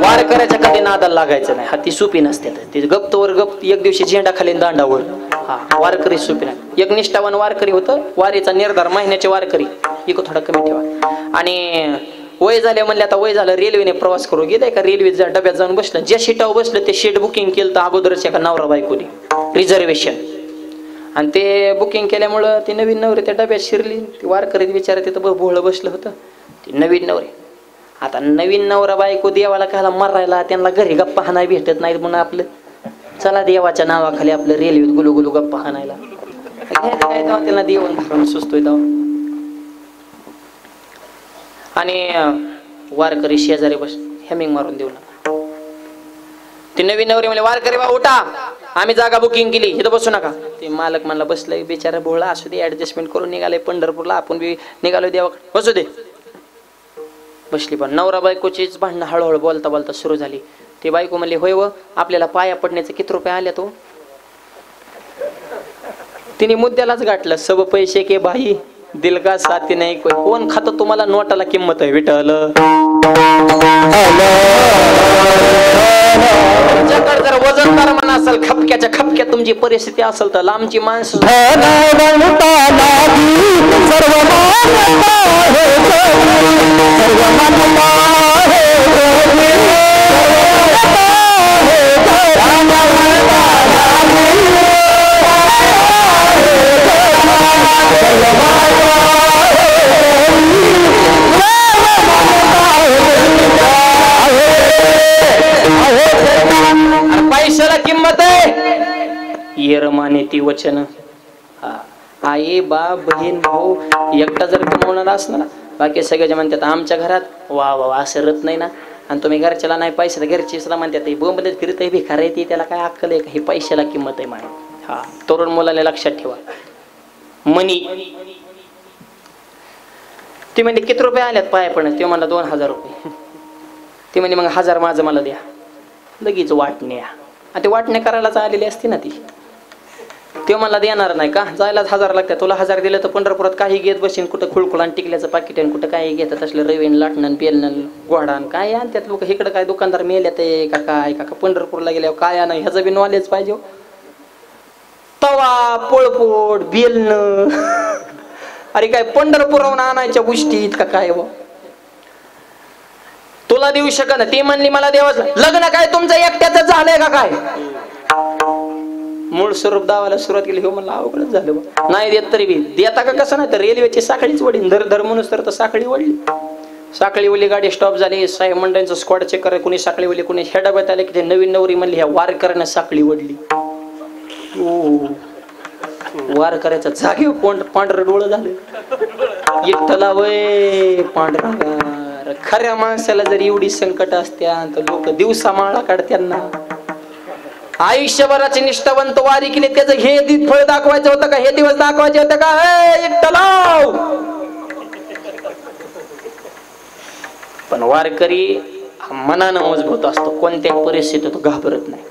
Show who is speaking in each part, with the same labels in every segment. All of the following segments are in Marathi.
Speaker 1: वारकऱ्याच्या कधी नादाला लागायचं नाही. हा ती सुपी नसते ते गप्तवर गप एक दिवशी झेंडा खाली दांडावर. हा वारकरी सुपी नाही. एक निष्ठावान वारकरी होतं. वारीचा निर्धार महिन्याचे वारकरी इकडं थोडा कमी ठेवा. आणि वय झाले म्हणले आता वय झालं रेल्वेने प्रवास करू गेले का रेल्वेच्या डब्यात जाऊन बसलं. ज्या सीटावर बसलं ते सीट बुकिंग केलं तर अगोदरच एका नवरा बायकोनी रिझर्वेशन. आणि ते बुकिंग केल्यामुळं ती नवीन नवरी त्या डब्यात शिरली. ती वारकरी विचारत तिथं भोळं बसलं होतं. ती नवीन नवरी. आता नवीन नवरा बायको देवाला खायला मरायला त्यांना घरी गप्पा हाणाय भेटत नाहीत म्हणून आपलं चला देवाच्या नावाखाली आपलं रेल्वेत गुलू गुलू गप्पा हाणायला काय त्यांना देवण धरून सुचतोय तेव्हा. आणि वारकरी शेजारी बस हेमिंग मारून देऊ नका. ती नवीन नवरी म्हणले वारकरी बा उठा आम्ही जागा बुकिंग केली इथं बसू नका. ते मालक म्हणला बसलंय बिचारा भोळा असू दे ऍडजस्टमेंट करून निघाले पंढरपूरला आपण बी निघालो देवाकडे बसू दे. बसली पण नवरा बायकोचीच भांडणं हळूहळू बोलता बोलता सुरू झाली. ती बायको म्हणली होय व आपल्याला पाया पडण्याचे किती रुपये आले तो. तिने मुद्द्यालाच गाठलं सब पैसे के बाई दिल का साथी नाही कोण खातं तुम्हाला नोटाला किंमत आहे विठ्ठल. तुमच्याकडे जर वजनदार म्हणा असेल खपक्याच्या खपक्यात तुमची परिस्थिती असेल तर लांबची माणसं पैशाला किंमत आहे. येरमाने ती वचन आई बाप बहीण भाऊ एकटा जर कमवणार असणार बाकी सगळ्याच्या म्हणतात आमच्या घरात वा वा असं रत नाही ना. आणि तुम्ही घरच्याला नाही पैसे घरची सुद्धा म्हणतात बोंबलत फिरत आहे भिकार आहे ती त्याला काय अक्कल आहे का. हे पैशाला किंमत आहे माय. हा तरुण मुलाला लक्षात ठेवा. मनी ती म्हणजे किती रुपये आल्यात पाया पण ते म्हणला 2000 रुपये. ती म्हणजे मग 1000 माझं मला द्या लगेच वाटण्या. आणि ते वाटण्या करायलाच आलेली असते ना ती. ते मला देणार नाही का जायलाच 1000 लागतात. तुला 1000 दिलं तर पंढरपुरात काही घेत बसेन कुठं खुळखुळा टिकल्याचं पाकिट आहे कुठं काही घेतात असलं रवीन लाटणं बेलणं गोडान काय आणतात लोक. इकडं काय दुकानदार मेल्यात का काय का पंढरपूरला गेल्यावर काय आण ह्याचं बी नॉलेज पाहिजे. तवा पोळपोट बेलणं अरे काय पंढरपुराहून आणायच्या गोष्टी का काय व तुला देऊ शकत ना. ती म्हणली मला देवाच लग्न काय तुमचं एकट्याच झालंय का काय. मूळ स्वरूप दावाला सुरुवात केली हो म्हणलं अवघडच झालं नाही देत तरी बी देता का कसं नाही तर रेल्वेची साखळीच वडील धर धर म्हणून तर साखळी वडली. साखळी वली गाडी स्टॉप झाली. साहेब मंडळांचं स्क्वॉड चेक करायला कुणी साखळी वली कुणी ह्या डब्यात आले की ते नवीन नवरी म्हणली ह्या वार करण्यात साखळी वडली. वार करायचा जागेवर पांढरं डोळं झालं. एकटला वय पांढरा खऱ्या माणसाला जर एवढी संकट असत्या तर लोक दिवसा माळा काढत्यांना. आयुष्यभराची निष्ठावंत वारी केली त्याचं हे फळ दाखवायचं होतं का. हे दिवस दाखवायचे होते का. पण वारकरी मनानं मजबूत असतो. कोणत्याही परिस्थितीत तो घाबरत नाही.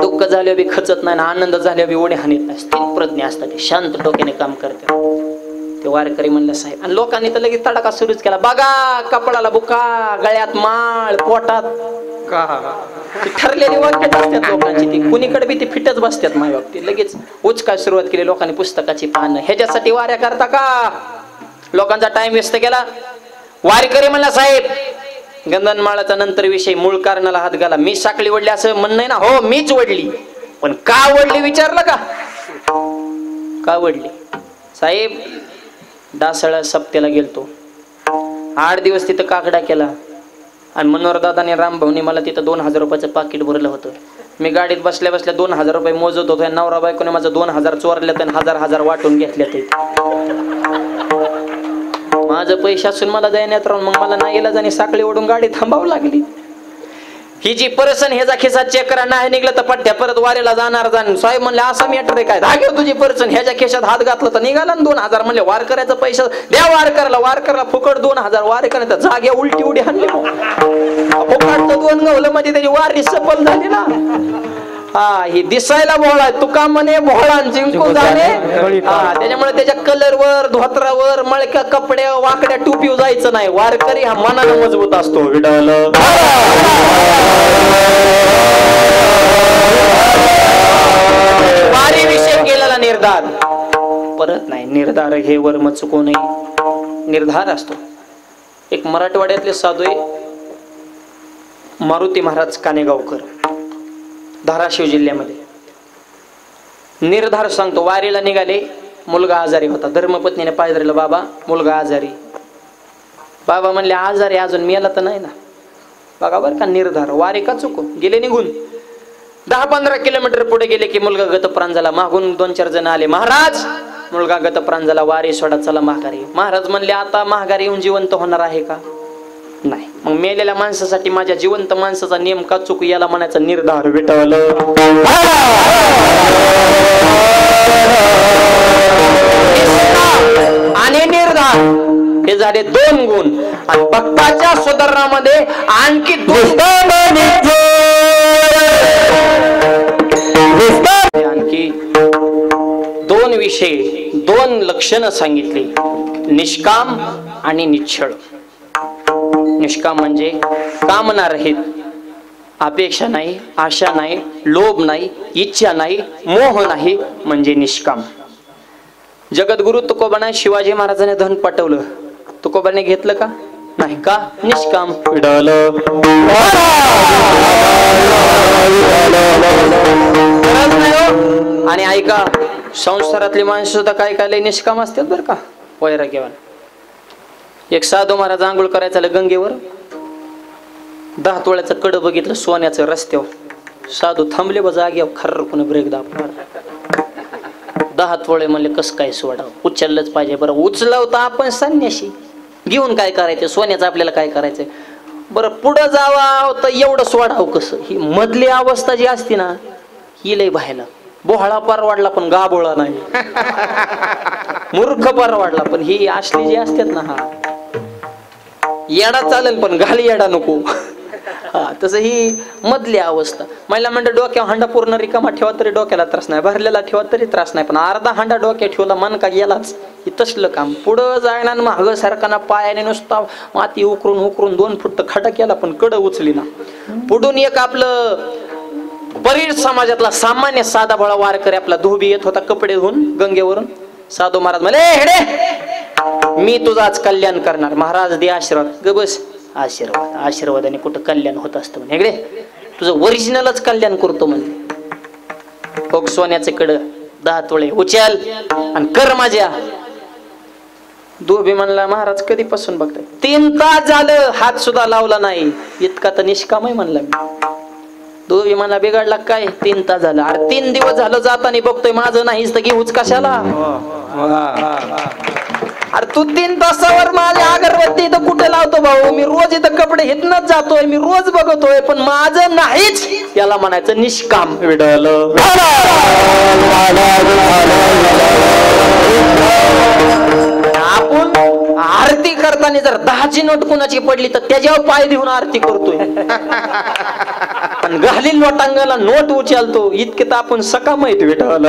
Speaker 1: दुःख झाले बी खचत नाही आनंद झाले बी ओढे हानीत नाही. स्थिर प्रज्ञ असतात ते शांत डोक्याने काम करतात ते वारकरी म्हणलं साहेब. आणि लोकांनी तर लगेच तडाखा सुरूच केला. बघा कपडाला बुका गळ्यात माळ पोटात का ठरलेली वाक्यात असतात लोकांची. ती कुणीकडे बी ती फिटच बसतात माय बाबतीत. लगेच उचकाय सुरुवात केली लोकांनी पुस्तकाची पानं. ह्याच्यासाठी वाऱ्या करता का लोकांचा टाइम वेस्ट केला. वारकरी म्हणला साहेब गंधनमाळाचा नंतर विषय मूळ कारणाला हात घाला. मी साखळी वडली असं म्हणणं आहे ना. हो मीच वडली पण का वडली विचारलं का वडली. साहेब डासळा सप्त्याला गेलतो 8 दिवस तिथं काकडा केला. आणि मनोहरदादाने रामभाऊनी मला तिथं 2000 रुपयाचं पाकिट भरलं होतं. मी गाडीत बसल्या बसल्या 2000 रुपये मोजत होतो. नवरा बायकोने माझं 2000 चोरल्यात आणि 1000 वाटून घेतल्यात. माझं पैसे असून मला देण्यात राहून मग मला नाही गेला जाणे साखळी ओढून गाडी थांबावं लागली. ही जी पर्सन ह्याचा खिसा चेक करा नाही निघलं तर पट्ट्या परत वारीला जाणार जाण. साहेब म्हणले असं मॅटर आहे काय. धागे तुझी पर्सन ह्याच्या खिशात हात घातला तर निघाला ना 2000 म्हणले. वार करायचा पैसा द्या वार करायला फुकट 2000 वार करायचा जागे उलटी उडी हाणली. फुकट 2 गवलं मध्ये त्याची वारी सफल झाली ना. हा ही दिसायला भोळा तुका म्हणे भोळा जिंकून जाणे. त्याच्यामुळे त्याच्या कलरवर धोत्रावर मळक्या कपड्या वाकड्या टोपी जायचं नाही. वारकरी हा मनाला मजबूत असतो. विडाल निर्धार परत नाही. निर्धार हे वर्म चुकू नये, निर्धार असतो. एक मराठवाड्यातले साधू आहे मारुती महाराज कानेगावकर, धाराशिव जिल्ह्यामध्ये. निर्धार सांगतो. वारीला निघाले, मुलगा आजारी होता. धर्मपत्नीने पाहिलं, बाबा मुलगा आजारी. बाबा म्हणले आजारी अजून मेला तर नाही ना. बघा बरं का निर्धार. वारी का चुकू. गेले निघून. 10-15 किलोमीटर पुढे गेले की मुलगा गतप्राण झाला. मागून 2-4 जण आले, महाराज मुलगा गतप्राण झाला, वारी सोडा, चला माघारी. महाराज म्हणले आता माघारी येऊन जिवंत होणार आहे का. नाही. मग मेलेल्या माणसासाठी माझ्या जिवंत माणसाचा नियम का चुकू, याला म्हणायचा निर्धार. विठ्ठल आणि निर्धार हे झाले 2 गुण. आणि भक्ताच्या सुधारणामध्ये आणखी आणखी 2 विषय, 2 लक्षणं सांगितली. निष्काम आणि निश्चळ. निष्काम म्हणजे कामना रहित, अपेक्षा नाही, आशा नाही, लोभ नाही, इच्छा नाही, मोह नाही, म्हणजे निष्काम. जगद्गुरु तुकोबाने शिवाजी महाराजांनी धन पाठवलं, तुकोबाने घेतलं का नाही. का निष्काम. आणि ऐका, संसारातली माणसं सुद्धा काय काय निष्काम असतात बरं का. वैराग्यवान. एक साधू महाराज आंघोळ करायचा गंगेवर, 10 तोळ्याचं कडं बघितलं सोन्याचं रस्त्यावर. साधू थांबले बा जाग्यावर, खर्र पुन्हा ब्रेक दाबणार. 10 तोळे म्हणले कस काय सोडावं, उचललंच पाहिजे. बरं उचलव तर आपण संन्याशी, घेऊन काय करायचं, सोन्याचं आपल्याला काय करायचंय. बरं पुढं जावं तर एवढं सोडावं कसं. ही मधली अवस्था जी असते ना, ही लय बाहेला. बोहळा परवाडला पण गाबोळा नाही, मूर्ख परवाडला पण ही असली जी असतात ना, हा येडा चालेल पण घाली येडा नको. हा तसं ही मधली अवस्था. महिला म्हणते डोक्यावर हांडा पूर्ण रिकामा ठेवा तरी डोक्याला त्रास नाही, भरलेला ठेवा तरी त्रास नाही, पण अर्धा हांडा डोक्यात ठेवला मन का गेलाच. ही तसलं काम. पुढं जायना मागं सारखाना पायाने नुसता माती उकरून उकरून 2 फूट खडा केला पण कडं उचली ना. पुढून एक आपलं परीर समाजातला सामान्य साधा भोळा वारकरी आपला धोबी येत होता कपडे धुवून गंगेवरून. साधू महाराज म्हणले हेडे मी तुझं आज कल्याण करणार. महाराज दे आशीर्वाद. ग बस. आशीर्वाद आशीर्वादाने कुठं कल्याण होत असतं म्हणे. हेगडे तुझं ओरिजिनलच कल्याण करतो म्हणजे. हो सोन्याचे कडं 10 तोळे उचल आणि कर माझ्या. धोबी म्हणला महाराज कधीपासून बघताय. 3 तास झालं हात सुद्धा लावला नाही. इतका तर निष्काम आहे म्हणला मी. धोबी म्हणला बिघडला काय. 3 तास झालं. अरे 3 दिवस झालं जाताना बघतोय माझं नाहीच तर घेऊच कशाला. अरे तू 3 तासावर माझ्या अगरबत्ती इथं कुठे लावतो भाऊ. मी रोज इथं कपडे हितनच जातोय, मी रोज बघतोय पण माझं नाहीच. याला म्हणायचं निष्काम. विडल आपण आरती करताना जर 10ची नोट कुणाची पडली तर त्याच्यावर पाय देऊन आरती करतोय. पण घालील लोटांगाला नोट उचलतो इतके तर आपण सकाम माहिती विठ्ठल.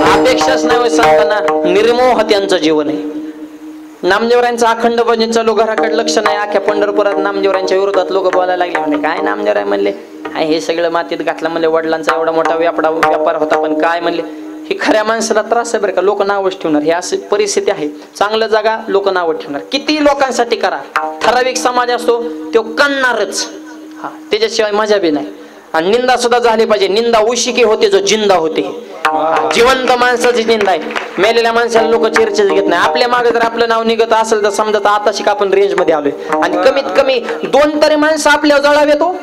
Speaker 1: अपेक्षाच नाही सांगताना निर्मोह त्यांचं जीवन आहे. नामदेवरायांचं अखंड भजन चालू, घराकडे लक्ष नाही. अख्या पंढरपुरात नामदेवरायांच्या विरोधात लोक बोलायला लागले. म्हणजे काय नामदेवराय म्हणले हे सगळं मातीत घातलं म्हणले. वडिलांचा एवढा मोठा व्यापार होता पण काय म्हणले हे खऱ्या माणसाला त्रास आहे बरं का. लोक नावच ठेवणार. ही अशी परिस्थिती आहे. चांगलं जागा लोक नावच ठेवणार. किती लोकांसाठी करा. ठराविक समाज असतो तो कणणारच. हा त्याच्याशिवाय मजा बी नाही. आणि निंदा सुद्धा झाली पाहिजे. निंदा उशिकी होते जो जिंदा होते. जिवंत माणसाची निंदा आहे. मेलेल्या माणसाला लोक चर्चेच घेत नाही. आपल्या मागे जर आपलं नाव निघत असेल तर समजा आता शिक आपण रेंज मध्ये आलोय आणि कमीत कमी 2 तरी माणसं आपल्यावर जळावे तो.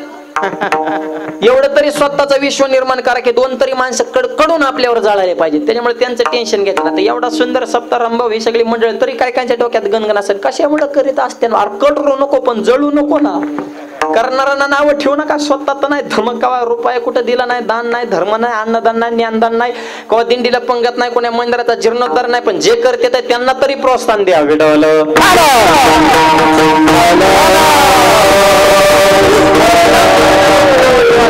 Speaker 1: एवढं तरी स्वतःचं विश्व निर्माण करा की 2 तरी माणसं कडून आपल्यावर जाळायला पाहिजे. त्याच्यामुळे त्यांचं टेन्शन घेतलं ना. एवढा सुंदर सप्तारंभ ही सगळी मंडळ तरी काय कायच्या डोक्यात गणगण असेल. कशामुळे करीत असते ना. कडरू नको पण जळू नको ना. करणाऱ्यांना नाव ठेवू नका. स्वतः तर नाही धमकावा रुपया कुठं दिला नाही, दान नाही, धर्म नाही, अन्नदान नाही, ज्ञानदान नाही, किंवा दिंडीला पंगत नाही, कोण्या मंदिराचा जीर्णोद्धार नाही. पण जे करते त्यांना तरी प्रोत्साहन द्या.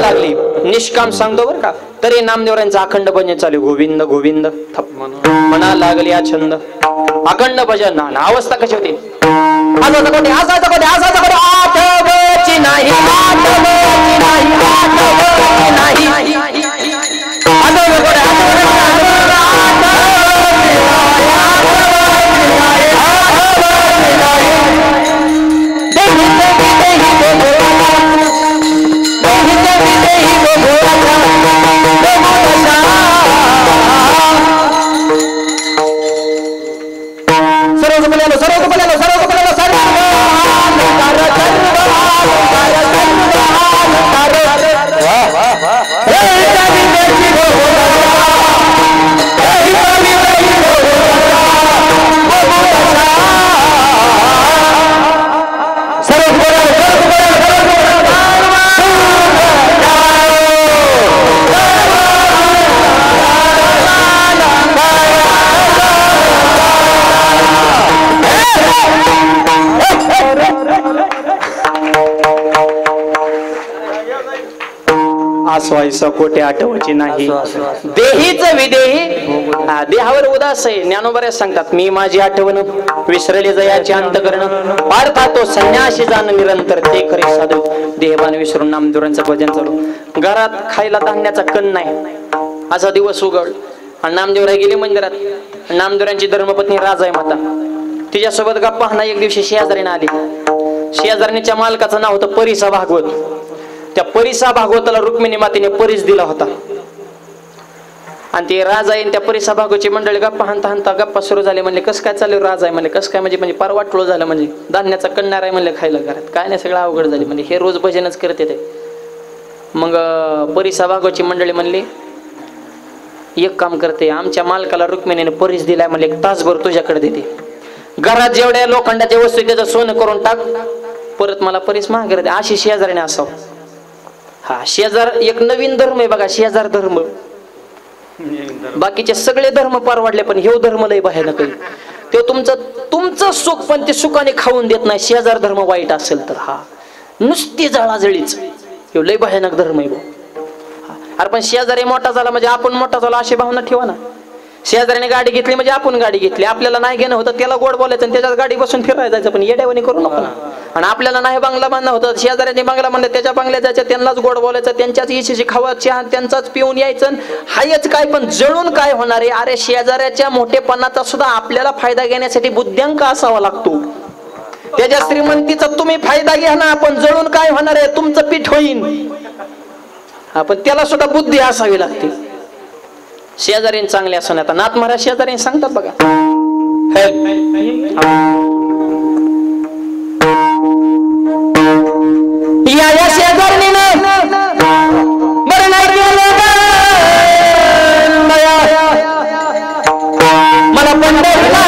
Speaker 1: लागली निष्काम सांगतो बर का. तरी नामदेवरांचा अखंड भजन चालू. गोविंद गोविंद म्हणा लागली हा छंद. अखंड भजन ना अवस्था कशी होती. आसवायचा कोटे आठवायची नाही देहीच विदेही देहावर उदास आहे. ज्ञानोबऱ्याच सांगतात मी माझी आठवण विसरले जयाचे अंत करणं पार्था तो संन्याशी जाण निरंतर ते खरे साधू देहबान विसरून नामदेवांचं भजन चालू. घरात खायला धान्याचा कण नाही असा दिवस उगवळ आणि नामदेवराय गेले मंदिरात. नामदेवरांची धर्मपत्नी राजाई माता तिच्यासोबत गप्पा हाना एक दिवशी शेजारीने आली. शेजारणीच्या मालकाचं नाव होतं परिसा भागवत. त्या परिसा भागवताला रुक्मिणी मातेने परीस दिला होता आणि ते राजाई त्या परिसा भागवतची मंडळी गप्पा हाणता हाणता गप्पा सुरू झाले. म्हणले कसं काय चालू राजाई म्हणले कसं काय म्हणजे पार वाटलो झालं म्हणजे धान्याचा कणणार आहे म्हणले खायला घरात काय नाही सगळं अवघड झाले म्हणजे हे रोज भजनच करते ते. मग परिसा भागवतची मंडळी म्हणली एक काम करते आमच्या मालकाला रुक्मिणीने परीस दिलाय म्हणले एक तासभर तुझ्याकडे देते घरात जेवढ्या लोखंडाच्या वस्तू त्याचं सोनं करून टाक परत मला परीस महाग दे. अशी शेजारीने असावं. हा शेजार एक नवीन धर्म आहे बघा शेजार धर्म. बाकीचे सगळे धर्म पार वाढले पण हे धर्म लय भयानक आहे. ते तुमचं सुख पण ते सुखाने खाऊन देत नाही. शेजार धर्म वाईट असेल तर हा नुसती जळाजळीच हे लय भयानक धर्म आहे. अरे पण शेजारी मोठा झाला म्हणजे आपण मोठा झाला अशी भावना ठेवा ना. शेजाऱ्याने गाडी घेतली म्हणजे आपण गाडी घेतली आपल्याला नाही घेणं होतं त्याला गोड बोलायचं आणि त्याच्यात गाडी बसून फिरायला जायचं पण येड्यावानी करू नको ना. आणि आपल्याला नाही बंगला बांधणं होतं शेजाऱ्याने बंगला बांधला त्याच्या बंगल्यात जायचं त्यांनाच गोड बोलायचं त्यांच्याच इच्छेची खावा चहा त्यांचाच पिऊन यायचं. हायच काय पण जळून काय होणार आहे. अरे शेजाऱ्याच्या मोठेपणाचा सुद्धा आपल्याला फायदा घेण्यासाठी बुद्ध्यांक असावा लागतो. त्याच्या श्रीमंतीचा तुम्ही फायदा घ्या ना आपण जळून काय होणार आहे तुमचं पीठ होईन. आपण त्याला सुद्धा बुद्धी असावी लागते. शेजारीन चांगले असं आता नाथ महाराज शेजारीन सांगतात बघा या शेजारीनं बरं नाही केलं मला पंढरीला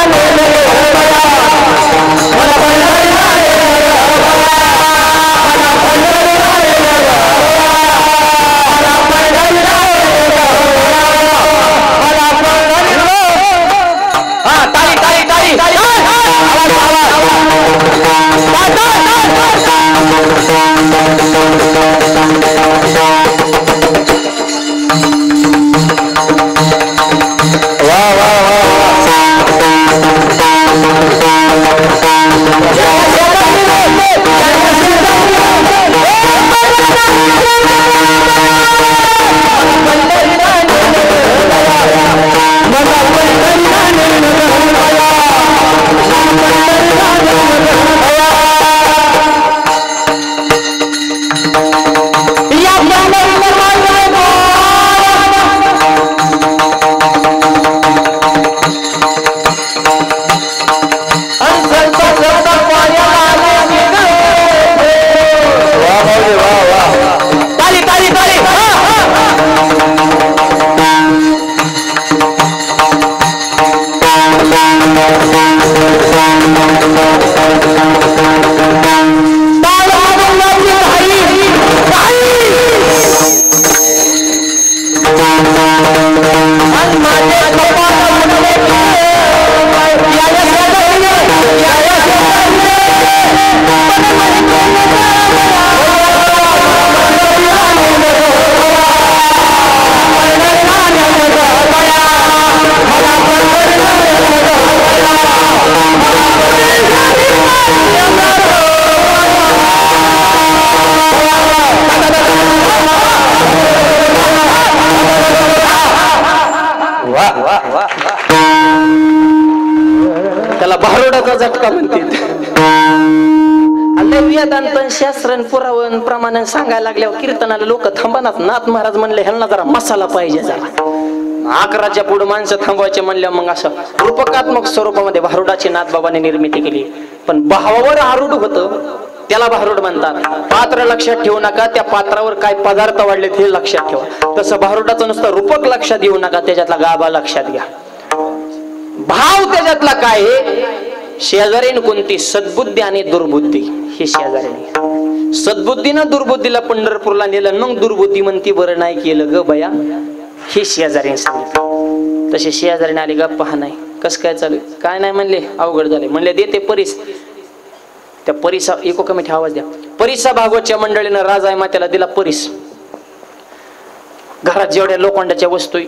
Speaker 1: त्याला भारुडाचा झटका म्हणते. वेदांत शास्त्र पुरावन प्रमाण सांगायला लागल्यावर कीर्तनाला लोक थांबणार. नाथ महाराज म्हणले ह्यांना जरा मसाला पाहिजे जरा. 11च्या पुढे माणसं थांबवायचे म्हणल्या मग असं रूपकात्मक स्वरूपामध्ये भारुडाची नाथबाबांनी निर्मिती केली. पण भावावर आरूढ होतं त्याला भारुड म्हणतात. पात्र लक्षात ठेवू नका, त्या पात्रावर काय पदार्थ वाढले हे लक्षात ठेवा. तसं भारुडाचं नुसतं रूपक लक्षात येऊ नका, त्याच्यातला गाभा लक्षात घ्या. भाव त्याच्यातला काय आहे. शेजारीन कोणती सद्बुद्धी आणि दुर्बुद्धी. हे शेजारीने सद्बुद्धीनं दुर्बुद्धीला पंढरपूरला नेलं, मग दुर्बुद्धी म्हणती बरं नाही केलं ग बया. हे शेजारीने सांगितलं. तसे शेजारीने आले गप्पा हा नाही कसं काय चालू काय नाही म्हणले अवघड झाले. म्हणले देते परीस. त्या परिसा इको कमिटी आवाज द्या. परिसा भागवतच्या मंडळीनं राजा मात्याला दिला परीस. घरात जेवढ्या लोखंडाच्या वस्तू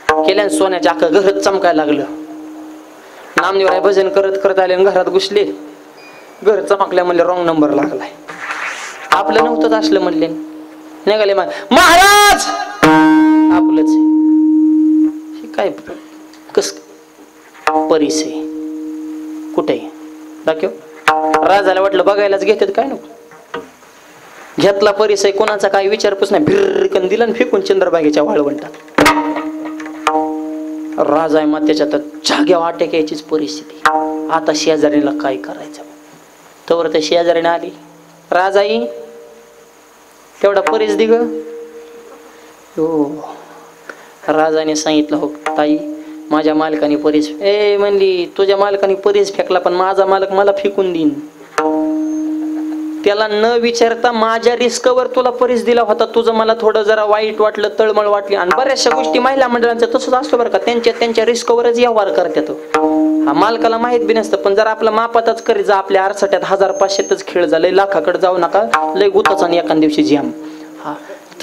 Speaker 1: केल्या सोन्याच्या अख्खं घरात चमकायला लागलं. नामदेवराय भजन करत करत आले घरात घुसले. घर चमकल्या म्हणले रॉंग नंबर लागलाय. आपलं नव्हतं असलं म्हणले. निघाले महाराज आपलंच काय कस परीस आहे कुठे दाखव. राजाला वाटलं बघायलाच घेतात काय नको. घेतला परीस आहे कोणाचा काय विचारपूस नाही. भिरकन दिला फेकून चंद्रभागेच्या वाळवंटात. राजा मात्याच्या तर जाग्या वाटेक यायचीच परिस्थिती. आता शेजारीला काय करायचं. तवर त्या शेजारीने आली. राजाई तेवढा परीस दि ग. हो राजाने सांगितलं हो ताई माझ्या मालकाने परीस म्हणली तुझ्या मालकाने परीस फेकला पण माझा मालक मला फेकून देईन. त्याला न विचारता माझ्या रिस्कवर तुला परीस दिला होता. तुझं मला थोडं जरा वाईट वाटलं तळमळ वाटली. आणि बऱ्याचशा गोष्टी महिला मंडळांचं तसंच असतं बरं का. त्यांच्या रिस्कवरच व्यवहार करतात. हा मालकाला माहित बी नसतं पण जरा आपला मापातच करी जा. आपल्या 68 1500 खेळ झालंय. लाखाकडे जाऊ नका लय गुताचा आणि एखाद दिवशी जॅम. हा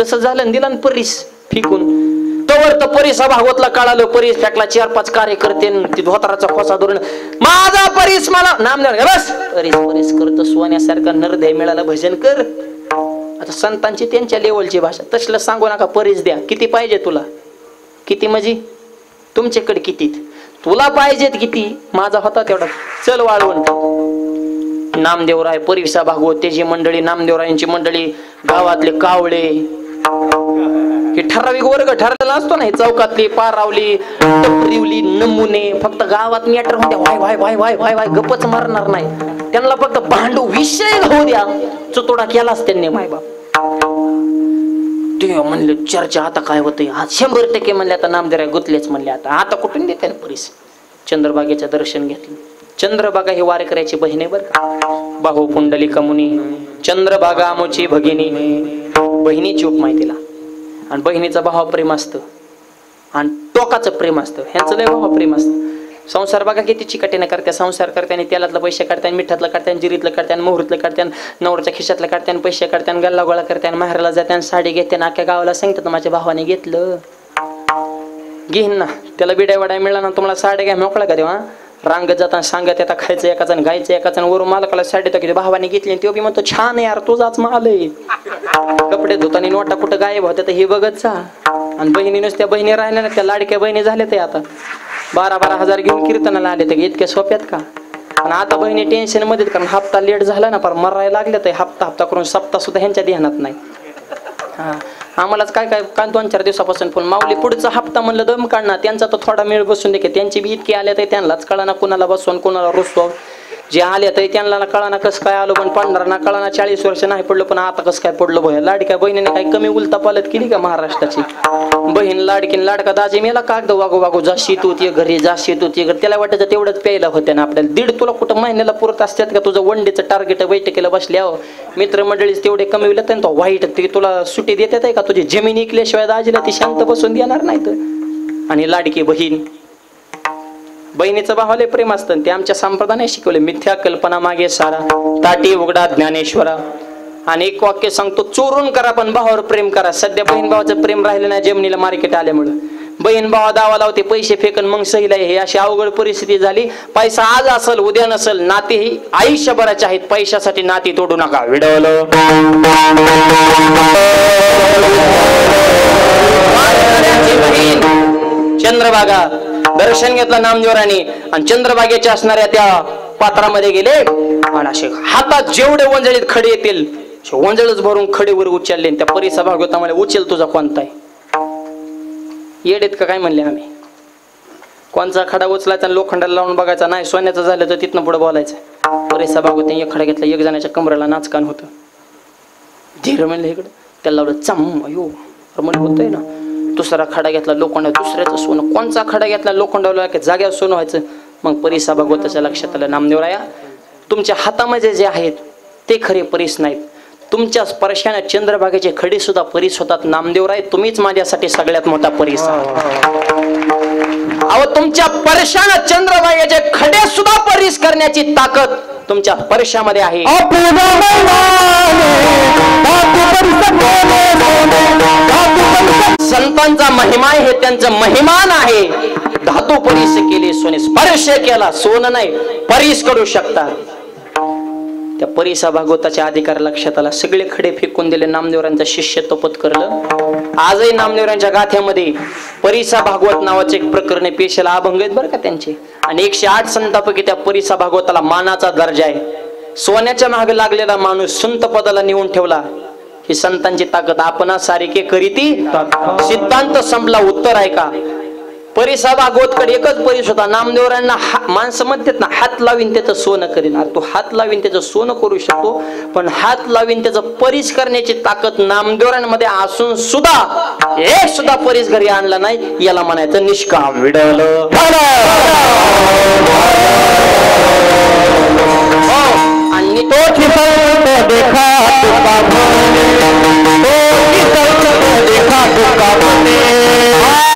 Speaker 1: तसं झालं दिला परीस फेकून. तवर तर परिसा भागवतला कळालं. परीस फेकला. 4-5 कार्यकर्ते धोताराचा खोसा धरून माझा परीस मला नाम बस परीस परीस करतो. सोन्यासारखा नरदय मिळाला भजन कर. आता संतांची त्यांच्या लेवलची भाषा. तसलं सांगू नका परीस द्या. किती पाहिजे तुला. किती म्हणजे तुमच्याकडे किती तुला पाहिजेत किती. माझा होता तेवढा चल वाळवण. नामदेवराय परिसा भागवत त्याची मंडळी नामदेवरायांची मंडळी गावातले कावळे हे ठराविक वर्ग ठरलेला असतो ना. चौकातली पारावली टपरीवली नमुने फक्त गावात मॅटर होत्या. वाय वाय वाय वाय वाय वाय गप्पच मारणार नाही. त्यांना फक्त भांडू विषय होऊ द्या. चुतोडा केलाच त्यांनी मायबाप. ते म्हणले चर्चा आता काय होतंय. आज 100% म्हणले आता नामदेवराय गुतलेच म्हणले. आता कुठून देते परीस. चंद्रभागेचं दर्शन घेतलं. चंद्रभागा ही वारकऱ्याची बहीण आहे बरं का. बाहू पुंडलिका मुनी चंद्रभागा आमची भगिनी. बहिणीची उपमा आहे तिला. आणि बहिणीचं भावप्रेम असतं आणि टोकाचं प्रेम असतं. ह्यांचं लय भावप्रेम असतं. संसार बघा किती चिकाटीने करत्या. संसार करत्याने तेलातलं पैसे काढत्या, मिठातलं काढत्या, जिरीतलं काढत्या, मोहरीतलं काढत्या, नवऱ्याच्या खिशातलं काढत्या, पैसे काढत्या, गल्ला गोळा करत्या, माहेरला जात्या, साडी घेत्या. अख्ख्या गावाला सांगतात माझ्या भावाने घेतलं. घेईन ना त्याला बिड्या वड्या मिळाला ना तुम्हाला साड्या घ्या मोकळा का देवा. रांगत जाताना सांगत येतात खायचं एकाच आणि गायचं एकाच. वरून मालकाला साडी टाकी भावाने घेतली. तो बी म्हणतो छान यार तुझाच माल आहे. कपडे धुतानी नोटा कुठं गायब होत्या हे बघत जा. आणि बहिणीनच त्या बहिणी राहिल्या ना त्या लाडक्या बहिणी झाल्या ते आता 12-12 हजार घेऊन कीर्तनाला आले. ते इतक्या सोप्यात का. आणि आता बहिणी टेन्शन मध्ये कारण हप्ता लेट झाला ना पर मरायला लागले. तर हप्ता करून सप्ताह सुद्धा ह्यांच्या ध्यानात नाही. हा आम्हालाच काय 2-4 दिवसापासून पण माऊली पुढचा हप्ता म्हणलं दम काढणार. त्यांचा तो थोडा मेळ बसून दे. त्यांची बी इतकी आल्या तर त्यांनाच कळाना कुणाला बसवून कुणाला रुसवा. जे आले तर त्यांना कळाना कसं काय आलो पण पांढरा कळाना. 40 वर्ष नाही पडलं पण आता कसं काय पडलं भया. लाडक्या बहिणीने काही कमी उलता पालत केली का महाराष्ट्राची. बहीण लाडकीन लाडका दाजी मेला कागद वागू वागू जाशी तू ते घरी जाशी तू ते घरी. त्याला वाटायचं तेवढंच प्यायला होत्या ना आपल्याला. 1.5 तुला कुठं महिन्याला पुरत असतात का. तुझं वनडेचं टार्गेट बैठकीला बसल्या मित्रमंडळीच तेवढे कमी विलत तो वाईट ते तुला सुट्टी देतात आहे का. तुझी जमीन इकल्याशिवाय दाजीला ती शांत बसून देणार नाही तर. आणि लाडकी बहीण बहिणीचं भावाले प्रेम असतं. ते आमच्या संप्रदायाने शिकवले. मिथ्या कल्पना मागे सारा ताटी उघडा ज्ञानेश्वरा. आणि एक वाक्य सांगतो चोरून करा पण भावावर प्रेम करा. सध्या बहीण भावाचं प्रेम राहिलं नाही जमिनीला मार्केट आल्यामुळे. बहीण भावा दावा लावते पैसे फेकन मग सहीला. हे अशी अवघड परिस्थिती झाली. पैसा आज असेल उद्या नसेल. नाते ही आयुष्यभराचे आहेत. पैशासाठी नाती तोडू नका. विडवलं चंद्रभागा दर्शन घेतलं नामदेवरांनी आणि चंद्रभागेच्या असणाऱ्या त्या पात्रामध्ये गेले आणि असे हातात जेवढे वंजळीत खडे येतील वंजळच भरून खडेवर उचलले. त्या परिसा भागवतामध्ये उचल तुझा कोणता आहे? येडेत का काय म्हणले आम्ही? कोणचा खडा उचलायचा लोखंडाला लावून बघायचा नाही, सोन्याचं झालं तर तिथनं पुढे बोलायचं. परिसा भागवताने एक खडा घेतला, एक जणाच्या कमरेला नाचकान होतं. धीर म्हणलं इकडं, त्याला लावलं चम, अयो रमण होतंय ना. दुसरा खडा घेतला लोखंड, दुसऱ्याचं सोनं. कोणचा खडा घेतला लोखंडाला, जाग्यावर सोनं व्हायचं. मग परिसा भागवताच्या लक्षात आलं, नामदेवराया तुमच्या हातामध्ये जे आहेत ते खरे परीस नाहीत. तुमच्या स्पर्शाने चंद्रभागेचे खडे सुद्धा परीस होतात. नामदेवराय तुम्हीच माझ्यासाठी सगळ्यात मोठा परीस आहात. अहो तुमच्या स्पर्शाने चंद्रभागेचे खडे सुद्धा परीस करण्याची ताकद तुमच्या स्पर्शामध्ये आहे. संतांचा महिमा हे त्यांचं महिमान आहे. धातू परीस केले सोने, स्पर्श केला सोनं नाही परीस करू शकतात. त्या परिसा भागवताच्या अधिकार लक्षात आला. सगळे खडे फेकून दिले. नामदेवरांचं शिष्यत्व पत्करलं. आजही नामदेवरांच्या गाथ्यामध्ये परिसा भागवत नावाचे एक प्रकरण पेशाला अभंग आहेत बरं का त्यांचे. आणि 108 संतांपैकी त्या परिसा भागवताला मानाचा दर्जा आहे. सोन्याच्या मागे लागलेला माणूस संत पदाला नेऊन ठेवला. ही संतांची ताकद. आपणा सारिके करीती सिद्धांत संपला. उत्तर आहे का? परिसा भागवतकडे एकच परीस होता. नामदेवरांना माणसं म्हणतात ना, हात लावीन त्याचं सोनं करीन. तो हात लावीन त्याचं सोनं करू शकतो, पण हात लावीन त्याचं परीस करण्याची ताकद नामदेवरांमध्ये असून सुद्धा एक सुद्धा परीस घरी आणला नाही. याला म्हणायचं निष्काम विडल. आणि तो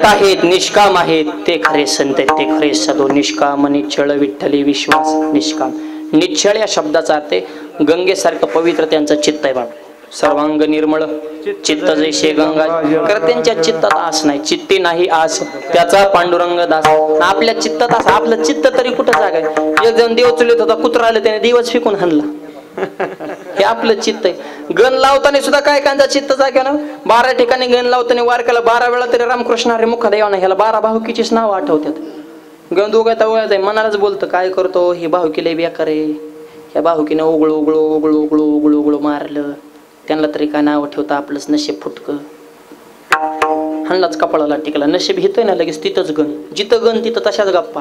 Speaker 1: आहेत निष्काम आहेत ते खरे संत आहेत, ते खरे साधू. निष्काम निश्चळ विठ्ठली विश्वास. निष्काम निश्चळ या शब्दाचा अर्थ गंगेसारखं पवित्र त्यांचं चित्त आहे. बाबा सर्वांग निर्मळ चित्त जैसे गंगा. खरं त्यांच्या चित्तात आस नाही. चित्ती नाही आस त्याचा पांडुरंग दास. आपल्या चित्तात आस. आपलं चित्त तरी कुठं जागा आहे? एक जण देव चुलीत होता, कुत्रा आलं त्याने दिवस फेकून हाणला. हे आपलं चित्त आहे. गण लावताना सुद्धा काय कांदा चित्त जाग्या ना. 12 ठिकाणी गण लावताना वारकाला 12 वेळा तरी रामकृष्ण हरे मुखादेवाना ह्याला 12 भाऊकीचीच नाव आठवतात. गण दोघात वळत आहे, मनालाच बोलतं काय करतो ही भाऊकी लय बेकार आहे. ह्या भाऊकीने उघळू उघळू उघळू उघळू उघळू उघळू मारलं. त्यांना तरी काय नाव ठेवतं, आपलंच नशीब फुटकं. हल्लाच कपाळाला टिकला. नशीब हितोय ना लगेच तिथंच गण. जिथं गण तिथं तशाच गप्पा.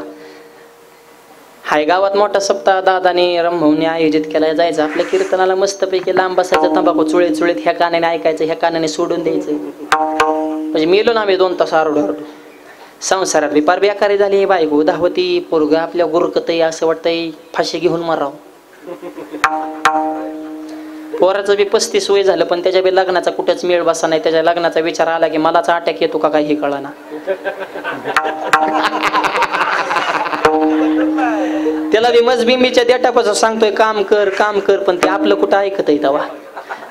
Speaker 1: हाय गावात मोठा सप्ताह दादाने रमभाऊने आयोजित केला. जायचं आपल्या कीर्तनाला मस्तपैकी लांब बसायचं. तंबाखू चुळीत चुळीत ह्या कानाने ऐकायचं, ह्या कानाने सोडून द्यायचं. म्हणजे मेलो ना आम्ही 2 तास आरडू आरडू. संसारात बी पार बेकारी झाली. बायको धावती, पोरग आपल्या गुरकतही असं वाटतंय फाशी घेऊन मारावं. पोराचं बी 35 वय झालं, पण त्याच्या बी लग्नाचा कुठंच मेळ बसा नाही. त्याच्या लग्नाचा विचार आला की मलाच अटॅक येतो का काय हे कळना. त्याला बी मजबिंबीच्या देठापासून सांगतोय काम कर काम कर, पण ते आपलं कुठं ऐकत आहे तेव्हा.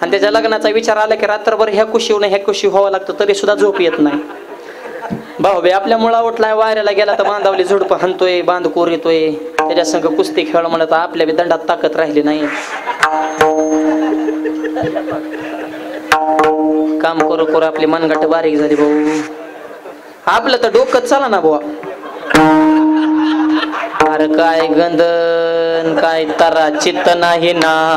Speaker 1: आणि त्याच्या लग्नाचा विचार आला की रात्रभर ह्या कुशीवर ह्या कुशी व्हावं लागतं, तरी सुद्धा झोप येत नाही. भाऊ बे आपल्या मुळा उठलाय, वाऱ्याला गेला तर बांधावली झुडप हाणतोय, बांधकोर येतोय. त्याच्या संग कुस्ती खेळ म्हणत आपल्या बी दंडात ताकद राहिली नाही. काम करू करू आपली मनगट बारीक झाली भाऊ. आपलं तर डोकं चला ना बुवा. अरे काय गंधन काय तारा चित्त नाही ना.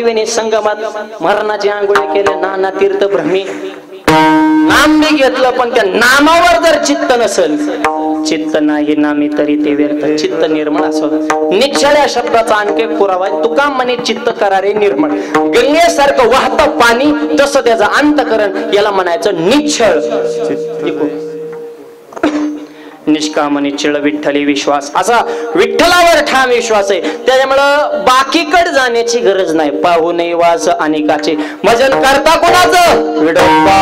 Speaker 1: त्रिवेणी संगमात मरणाची आंघोळी केल्या, नाना तीर्थ भ्रमी नाम बी घेतलं, पण त्या नामावर जर चित्त नसेल, चित्त नाही नामी तरी ते व्यर्थ, चित्त निर्मळ असं निश्चळ या शब्दाचा आणखी एक पुरावा आहे. तुका म्हणे चित्त करारे निर्मळ, गंगेसारखं वाहतं पाणी तसं त्याचं अंतकरण, याला म्हणायचं निश्चळ. निष्काम निश्चळ विठ्ठली विश्वास, असा विठ्ठलावर ठाम विश्वास आहे. त्याच्यामुळं बाकीकडे जाण्याची गरज नाही. पाहू नये वास अनेकाचे, भजन करता कोणाचं विडोबा.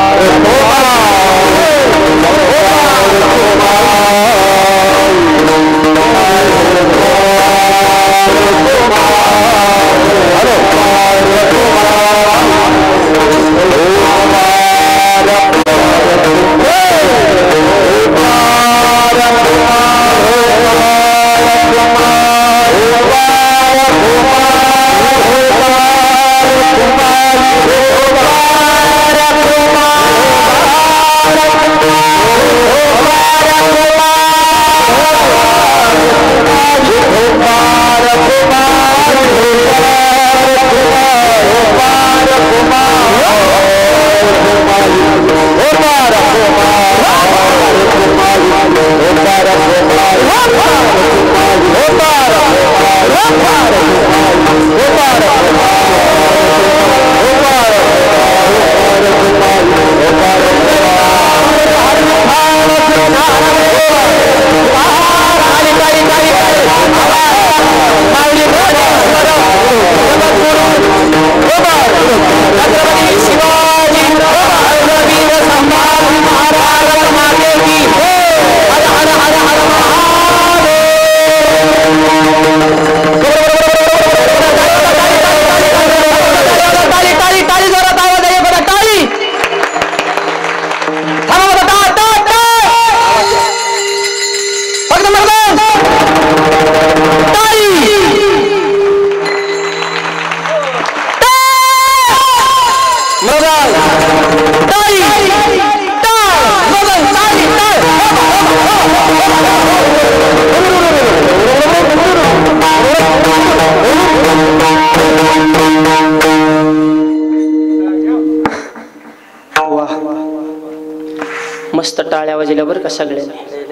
Speaker 1: मस्त टाळ्या वाजल्या बरं का सगळ्यांनी.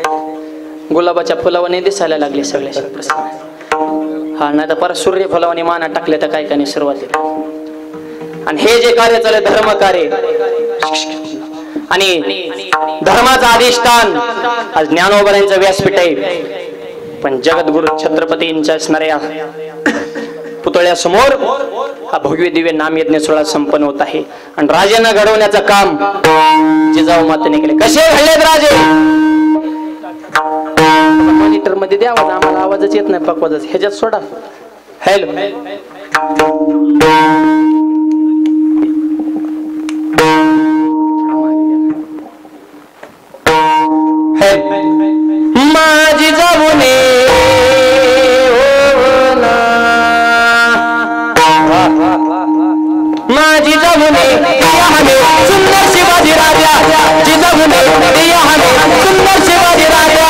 Speaker 1: गुलाबाच्या फुलावाने दिसायला लागले सगळे. हा नाही तर परत सूर्य फुलावाने माना टाकले तर काय काय सुरुवातीला. आणि हे जे कार्य चालू धर्म कार्य आणि धर्माचं अधिष्ठान आज ज्ञानोबरांचं व्यासपीठ आहे. पण जगद्गुरु छत्रपतींच्या असणाऱ्या पुतळ्यासमोर हा भव्य दिव्य नामयज्ञ सोहळा संपन्न होत आहे. आणि राजांना घडवण्याचं काम जिजाऊ मातेने केले. कसे घडलेत राजे? मॉनिटर मध्ये द्या आवाज, आम्हाला आवाजच येत नाही पकवाजच. ह्याच्यात सोडा. हॅलो माझी जाऊने माझी जाऊने सुंदर शिवाजी राजा, जिजाऊने सुंदर शिवाजी राजा,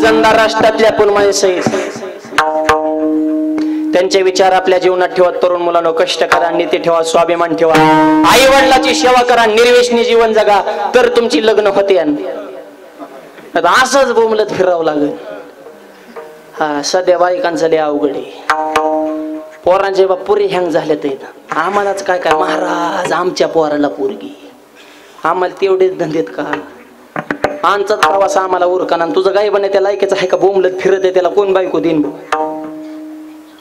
Speaker 1: वजनदार राष्ट्रातल्या पण माणसं आहेत. त्यांचे विचार आपल्या जीवनात ठेवा. तरुण मुलांनो, कष्ट करा, नीती ठेवा, स्वाभिमान ठेवा, आई वडिलाची सेवा करा, निर्व्यसनी जीवन जगा, तर तुमची लग्न होते. असंच बोंबलत फिरावं लागेल. हा सध्या बायकांचं लय अवघड आहे. पोरांचे बाप पुरे हँग झाले तर आम्हालाच काय काय महाराज आमच्या पोराला पोरगी, आम्हाला तेवढेच धंदेत का? आमचाच प्रवास आम्हाला उरकाना, तुझं गाय बने त्या लायकीचं आहे का? बोंबलत फिरत आहे, त्याला कोण बायको देईन?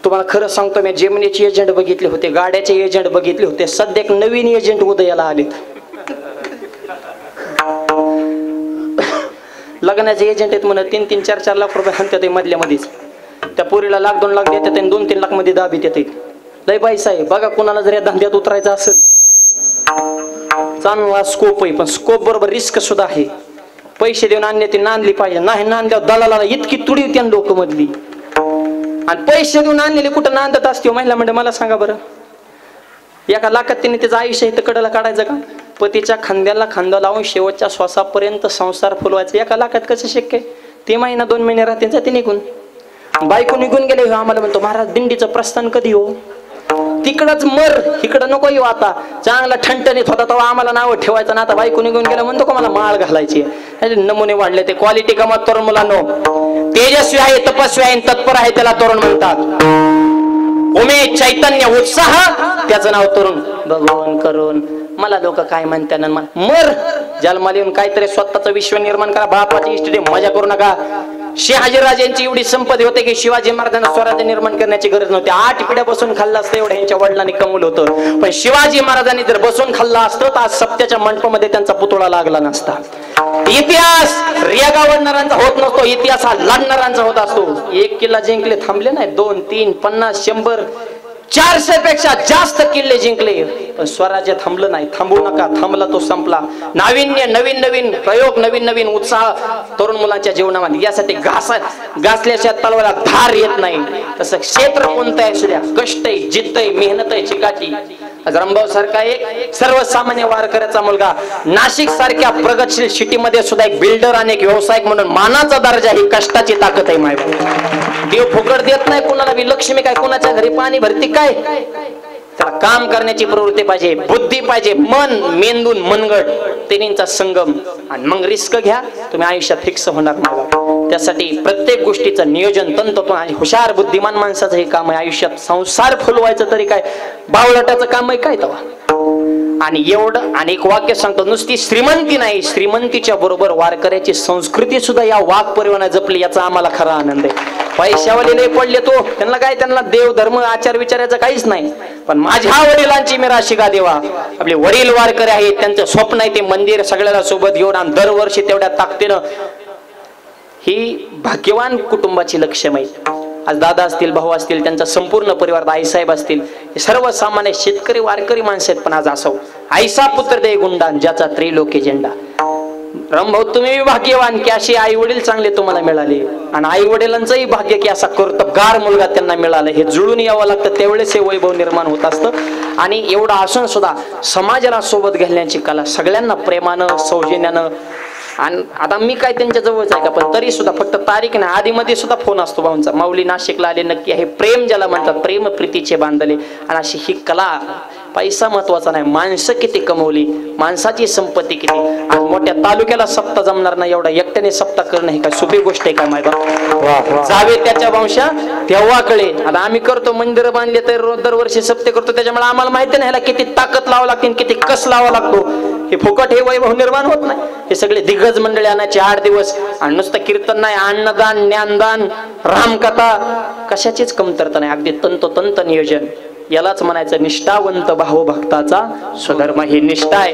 Speaker 1: तुम्हाला खरं सांगतो, मी जेमिनीचे एजंट बघितले होते, गाड्याचे एजंट बघितले होते, सध्या एक नवीन एजंट उदयाला आलेत. लग्नाचे एजंट आहेत म्हणत 3-3, 4-4 लाख रुपये हाणतात मधल्या मध्येच. त्या पोरीला 1-2 लाख देतात आणि 2-3 लाख मध्ये दाबीत येते. लय पैसा आहे बघा. कुणाला जर या धंद्यात उतरायचं असेल, चांगला स्कोप आहे, पण स्कोप बरोबर रिस्क सुद्धा आहे. पैसे देऊन आणण्याची नांदली पाहिजे, नाही नांदल्यावर दलाला इतकी तुडी होती लोक मधली. आणि पैसे देऊन आणलेले कुठं नांदत असते महिला म्हणजे? मला सांगा बरं. 1 लाखात त्यांनी त्याचं आयुष्य इथं कडेला काढायचं का? पतीच्या खांद्याला खांदा लावून शेवटच्या श्वासापर्यंत संसार फुलवायचा 1 लाखात कसं शक्य आहे? ते महिना 2 महिने राहते जाते निघून. बायको निघून गेले, आम्हाला म्हणतो महाराज दिंडीचं प्रस्थान कधी हो? तिकडच मर, इकडं नको येऊ. आता चांगला ठणठणीत होता तेव्हा आम्हाला नाव ठेवायचं ना, आता बायको निघून गेला म्हणतो का मला माळ घालायची? नमुने वाढले. ते क्वालिटी कमत तरुण मुलांनो. तेजस्वी आहे, तपस्वी आहे, तत्पर आहे, त्याला तरुण म्हणतात. उमेद, चैतन्य, उत्साह, त्याचं नाव तरुण. भगवान करून मला लोक काय म्हणतात ना, मर जन्माला येऊन काहीतरी स्वतःचं विश्व निर्माण करा. बापाची इष्ट मजा करू नका. शहाजीराजांची एवढी संपत्ती होते की शिवाजी महाराजांना स्वराज्य निर्माण करण्याची गरज नव्हती. 8 पिढ्या बसून खाल्लं असतं एवढं यांच्या वडिलांनी कमवलं होतं. पण शिवाजी महाराजांनी जर बसून खाल्लं असतं तर आज सत्याच्या मंडपामध्ये त्यांचा पुतळा लागला नसता. इतिहास रेगा वडणाऱ्यांचा होत नसतो, इतिहास हा लढणाऱ्यांचा होत असतो. 1 किल्ला जिंकले थांबले नाही, 2, 3, 50, 100, 400 पेक्षा जास्त किल्ले जिंकले, पण स्वराज्य थांबलं नाही. थांबू नका, थांबला तो संपला. नाविन्य, नवीन नवीन प्रयोग, नवीन नवीन उत्साह तरुण मुलांच्या जीवनामध्ये. यासाठी घासल्याच्या तलवाला धार येत नाही. तसं क्षेत्र कोणतं आहे सुद्धा, कष्ट आहे, जिद्द आहे, मेहनत आहे, चिकाटी. रंभाव सारखा एक सर्वसामान्य वारकऱ्याचा मुलगा नाशिक सारख्या प्रगतशील सिटीमध्ये सुद्धा एक बिल्डर आणि एक व्यावसायिक म्हणून मानाचा दर्जा, ही कष्टाची ताकद आहे. माय देव फुकट देत नाही कुणाला बी. लक्ष्मी काय कुणाच्या घरी पाणी भरती काय? त्याला काम करण्याची प्रवृत्ती पाहिजे, बुद्धी पाहिजे, मन, मेंदून मनगट, तिन्हींचा संगम. आणि मग रिस्क घ्या, तुम्ही आयुष्यात फिक्स होणार नाही. त्यासाठी प्रत्येक गोष्टीचं नियोजन तंतोतंत आणि हुशार बुद्धिमान माणसाचं हे काम आहे. आयुष्यात संसार फुलवायचं तरी काय बावळटाचं काम आहे काय तेव्हा? आणि एवढं अनेक वाक्य सांगतो. नुसती श्रीमंती नाही, श्रीमंतीच्या बरोबर वारकऱ्याची संस्कृती सुद्धा या वाघ परिवाराने जपली, याचा आम्हाला खरा आनंद आहे. पैशावाले लय पडले तो, त्यांना काय, त्यांना देव धर्म आचार विचारायचं काहीच नाही. पण माझ्या वडिलांची मी राशी का देवा. आपले वडील वारकरी आहेत, त्यांचं स्वप्न आहे ते मंदिर सगळ्याला सोबत घेऊन आणि दरवर्षी तेवढ्या ताकदीनं. ही भाग्यवान कुटुंबाची लक्ष्मी आहे. आज दादा असतील, भाऊ असतील, त्यांचा संपूर्ण परिवार, आईसाहेब असतील, हे सर्वसामान्य शेतकरी वारकरी माणसं आहेत. पण आज असो आईसा पुत्र दे गुंडान, ज्याचा त्रिलोकी झेंडा. रामभाऊ तुम्ही भाग्यवान की अशी आई वडील चांगले तुम्हाला मिळाले, आणि आई वडिलांचंही भाग्य की असा कर्तबगार मुलगा त्यांना मिळाला. हे जुळून यावं लागतं, त्यावेळेस हे वैभव निर्माण होत असतं. आणि एवढं असून सुद्धा समाजाला सोबत घालण्याची कला, सगळ्यांना प्रेमानं, सौजन्यानं. आणि आता मी काय त्यांच्या जवळच आहे का, पण तरी सुद्धा फक्त तारीख नाही, आधी मध्ये सुद्धा फोन असतो भाऊंचा. माऊली नाशिकला आले नक्की आहे. प्रेम ज्याला म्हणतात, प्रेम प्रीतीचे बांधले. आणि अशी ही कला, पैसा महत्वाचा नाही, माणसं किती कमवली, माणसाची संपत्ती किती. आज मोठ्या तालुक्याला सप्ताह जमणार नाही, एवढा एकट्याने सप्ताह करणं ही काय सोपी गोष्ट आहे का? मायबा जावे त्याच्या वंशा तेव्हा कळे. आता आम्ही करतो, मंदिर बांधले तर दरवर्षी सप्ते करतो, त्याच्यामुळे आम्हाला माहिती नाही ह्याला किती ताकद लावावं लागते, किती कस लावा लागतो. हे फुकट हे वैभव निर्माण होत नाही. हे सगळे दिग्गज मंडळी आणायचे 8 दिवस, आणि नुसतं कीर्तन नाही, अन्नदान, ज्ञानदान, रामकथा, कशाचीच कमतरता नाही. अगदी तंतोतंत नियोजन. यालाच म्हणायचं निष्ठावंत भावभक्ताचा स्वधर्म. ही निष्ठा आहे,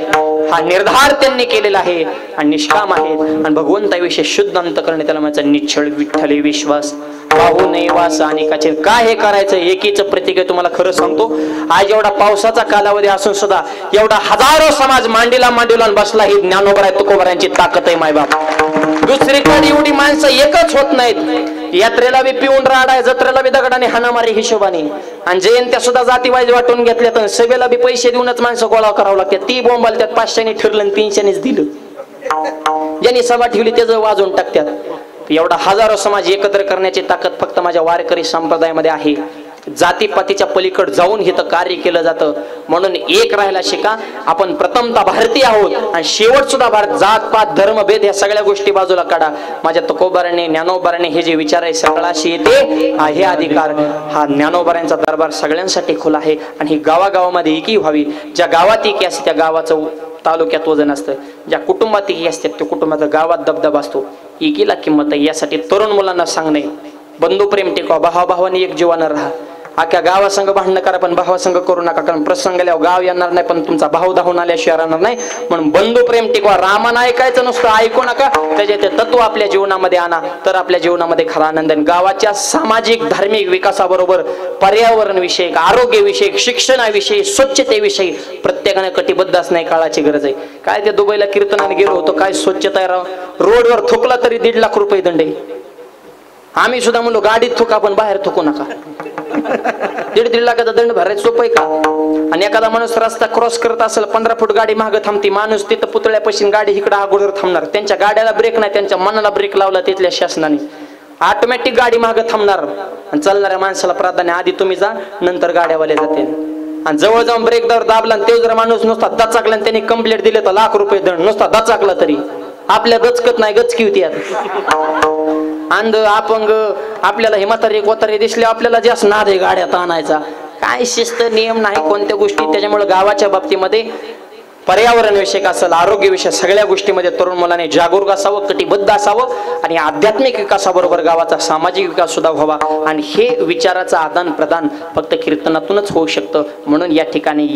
Speaker 1: हा निर्धार त्यांनी केलेला आहे, आणि निष्काम आहेत. आणि भगवंताविषयी शुद्ध अंतकरणे, त्याला म्हणायचं निश्चळ विठ्ठली विश्वास. पाहू नये वास अनेकाचे. काय हे करायचं, एकीच प्रतीक आहे. तुम्हाला खरं सांगतो, आज एवढा पावसाचा कालावधी असून सुद्धा एवढा हजारो समाज मांडीला बसला, ही ज्ञानोबराय तुकोबरायांची ताकद आहे. मायबाप दुसरीकडे एवढी माणसं एकच होत नाहीत. यात्रेला बी पिऊन राडाय, जत्रेला बी दगडाने हाणामारी हिशोबाने, आणि जयंत्या सुद्धा जातीवाईज वाटून घेतल्यात. सभेला बी पैसे देऊनच माणसं गोळा करावं लागते. ती बोंबाल त्यात 500ने ठरलं आणि 300नेच दिलं. ज्यांनी सभा ठेवली त्याचं वाजवून टाकतात. एवढा हजारो समाज एकत्र करण्याची ताकद फक्त माझ्या वारकरी संप्रदायामध्ये आहे. जातीपातीच्या पलीकडे जाऊन हे तर कार्य केलं जातं. म्हणून एक राहायला शिका. आपण प्रथमतः भारतीय आहोत आणि शेवट सुद्धा भारत. जात पात धर्म भेद या सगळ्या गोष्टी बाजूला काढा. माझ्या तुकोबाराने ज्ञानोबाराने हे जे विचार आहे सगळ्याशी येते हे अधिकार. हा ज्ञानोबारांचा दरबार सगळ्यांसाठी खुला आहे आणि ही गावागावामध्ये एकी व्हावी. ज्या गावात एकी असते त्या गावाचं तालुक्यात वजन असतं. ज्या कुटुंबात एकी असते त्या कुटुंबाचा गावात दबदबा असतो. एकीला किंमत आहे. यासाठी तरुण मुलांना सांगणे बंधुप्रेम टिकवा. भावाभावाने एक जीवानं राहा. अख्या गावासंग भांडणं करा पण भावासंग करू नका. कारण प्रसंग आल्यावर गाव येणार नाही पण तुमचा भाऊ धावून आल्याशिवाय राहणार नाही. म्हणून बंधुप्रेम टिकवा. रामानं ऐकायचं नुसतं ऐकू नका. त्याचे ते तत्व आपल्या जीवनामध्ये आणा तर आपल्या जीवनामध्ये खरा आनंद आहे. गावाच्या सामाजिक धार्मिक विकासाबरोबर पर्यावरण विषयक आरोग्यविषयक शिक्षणाविषयी स्वच्छतेविषयी प्रत्येकाने कटिबद्ध असणे काळाची गरज आहे. काय ते दुबईला कीर्तनाने गेलो होतो. काय स्वच्छता आहे राव. रोडवर थुकला तरी 1.5 लाख रुपये दंड आहे. आम्ही सुद्धा म्हणलो गाडीत थुका पण बाहेर थुकू नका. 1.5 लाखाचा दंड भरायचं सोपं आहे का? आणि एखादा माणूस रस्ता क्रॉस करत असेल 15 फूट गाडी मागं थांबती. माणूस तिथं पुतळ्यापाशी गाडी इकडे अगोदर थांबणार. त्यांच्या गाड्याला ब्रेक नाही त्यांच्या मनाला ब्रेक लावला तिथल्या शासनाने. ऑटोमॅटिक गाडी मागं थांबणार आणि चालणाऱ्या माणसाला प्राधान्य. आधी तुम्ही जा नंतर गाड्यावाले जाते. आणि जवळ जाऊन ब्रेक दार दाबला आणि ते जर माणूस नुसता दचाकला आणि त्यांनी कंप्लेंट दिले तर लाख रुपये दंड. नुसता दचाकला तरी. आपल्या गचकत नाही गचकी होती. अंध अपंग आपल्याला हे म्हातारे कोतारे दिसले आपल्याला जास्त नाद आहे गाड्यात आणायचा. काय शिस्त नियम नाही कोणत्या गोष्टी. त्याच्यामुळे गावाच्या बाबतीमध्ये पर्यावरण विषयक असेल आरोग्य विषय सगळ्या गोष्टीमध्ये तरुण मुलाने जागरूक असावं कटिबद्ध असावं. आणि आध्यात्मिक विकासाबरोबर गावाचा सामाजिक विकास सुद्धा व्हावा. आणि हे विचाराचं आदान प्रदान फक्त कीर्तनातूनच होऊ शकतं. म्हणून या ठिकाणी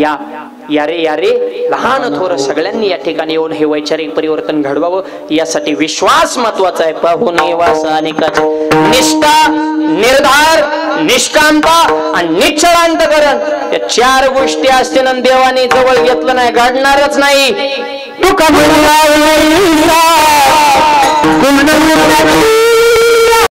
Speaker 1: यारे लहान थोर सगळ्यांनी या ठिकाणी येऊन हे वैचारिक परिवर्तन घडवावं. यासाठी विश्वास महत्वाचा आहे. पाहुणे वासानिकाचे निष्ठा निर्धार निष्कामता आणि निश्चलांतकरण या 4 गोष्टी असतील आणि देवाने जवळ घेतलं नाही घडणारच नाही. तुका